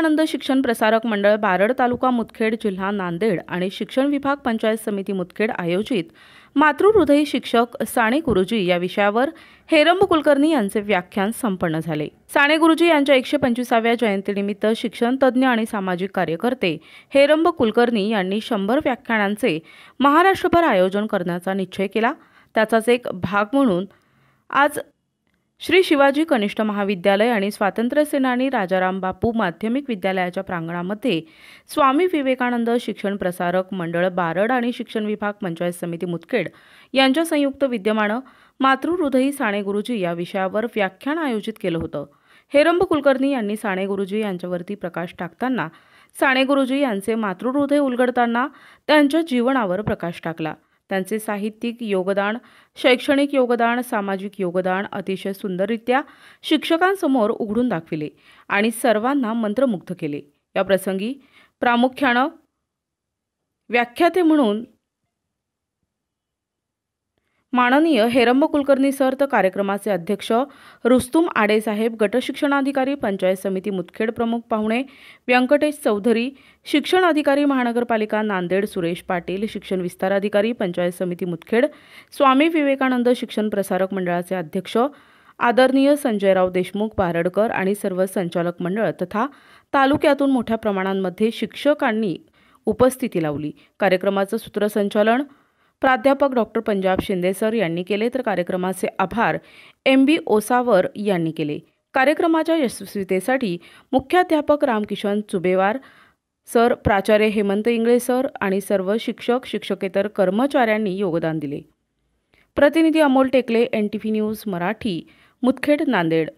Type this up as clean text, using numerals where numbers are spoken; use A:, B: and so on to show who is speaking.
A: विवेकानंद शिक्षण प्रसारक मंडळ बारड तालुका मुदखेड जिल्हा नांदेड आणि शिक्षण विभाग पंचायत समिती मुदखेड आयोजित मातृहृदयी शिक्षक साने गुरुजी या विषयावर हेरंब कुलकर्णी यांचे व्याख्यान संपन्न झाले। साने गुरुजी यांच्या 125व्या जयंतीनिमित्त शिक्षण तज्ञ आणि सामाजिक कार्यकर्ते हेरंब कुलकर्णी यांनी 100 व्याख्यानांचे महाराष्ट्रभर आयोजन करण्याचा निश्चय केला। त्याचाच एक भाग म्हणून आज श्री शिवाजी कनिष्ठ महाविद्यालय आणि स्वातंत्र्य सेनानी राजाराम बापू माध्यमिक विद्यालयाच्या प्रांगणामध्ये स्वामी विवेकानंद शिक्षण प्रसारक मंडळ बारड आणि शिक्षण विभाग पंचायत समिती मुदखेड यांच्या संयुक्त विद्यमाने मातृहृदयी साने गुरुजी या विषयावर व्याख्यान आयोजित केलं होतं। हेरंब कुलकर्णी यांनी साने गुरुजी यांच्यावरती प्रकाश टाकताना साने गुरुजी यांचे मातृहृदय उलगडताना त्यांच्या जीवनावर प्रकाश टाकला। त्यांचे साहित्यिक योगदान, शैक्षणिक योगदान, सामाजिक योगदान अतिशय सुंदररित्या शिक्षकांसमोर उघडून दाखविले आणि सर्वांना मंत्रमुग्ध केले। या प्रसंगी प्रामुख्याने व्याख्याते म्हणून माननीय हेरंब कुलकर्णी सर तर कार्यक्रमाचे अध्यक्ष रुस्तुम आडे साहेब, गट शिक्षणाधिकारी पंचायत समिती मुदखेड प्रमुख पाहुणे व्यंकटेश चौधरी, शिक्षण अधिकारी महानगरपालिका नांदेड सुरेश पाटील, शिक्षण विस्तार अधिकारी पंचायत समिती मुदखेड, स्वामी विवेकानंद शिक्षण प्रसारक मंडळाचे अध्यक्ष आदरणीय संजयराव देशमुख बारडकर आणि सर्व संचालक मंडळ तथा तालुक्यातून मोठ्या प्रमाणामध्ये शिक्षकांनी उपस्थिती लावली। कार्यक्रमाचे सूत्रसंचालन प्राध्यापक डॉक्टर पंजाब शिंदे सर यांनी केले तर कार्यक्रमाचे आभार MB ओसावर यांनी केले। कार्यक्रमाच्या यशस्वीतेसाठी मुख्याध्यापक रामकिशन चुबेवार सर, प्राचार्य हेमंत इंगळे सर आणि सर्व शिक्षक शिक्षकेतर कर्मचाऱ्यांनी योगदान दिले। प्रतिनिधी अमोल टेकले, NTV न्यूज मराठी, मुदखेड, नांदेड।